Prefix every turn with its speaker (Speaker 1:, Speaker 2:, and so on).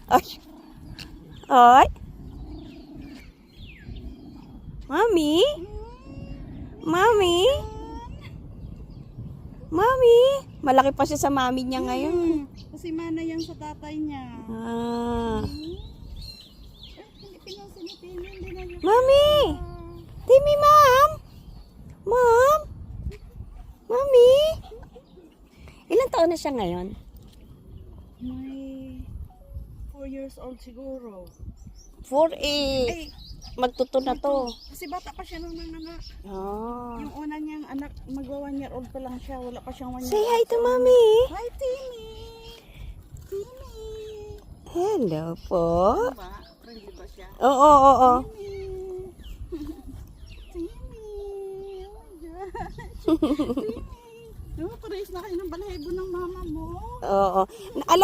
Speaker 1: Ay. Ay. Mami? Mami? Mami? Malaki pa siya sa mami niya ngayon.
Speaker 2: Kasi mana yan sa tatay niya.
Speaker 1: Ah.
Speaker 2: Hindi pinansin ni Timmy. Hindi na yun.
Speaker 1: Mami! Timmy, ma'am! Ma'am! Mami! Ilang taon na siya ngayon?
Speaker 2: May 4 years old siguro.
Speaker 1: 4,
Speaker 2: Ay,
Speaker 1: magtuto na to.
Speaker 2: kasi bata pa siya nung nanganak.
Speaker 1: Ah.
Speaker 2: Yung una niyang anak, magwa 1 year old pa lang siya. Wala pa siyang 1 year
Speaker 1: Say
Speaker 2: old.
Speaker 1: hi to Mami.
Speaker 2: Hi, Timmy! Timmy!
Speaker 1: Hello po.
Speaker 2: Diba? Friendly ba siya?
Speaker 1: Oo, oo, oo.
Speaker 2: Timmy! Timmy! Oh my gosh! Timmy! Diba, parehas na kayo ng balahibo ng mama mo?
Speaker 1: Oo. Alam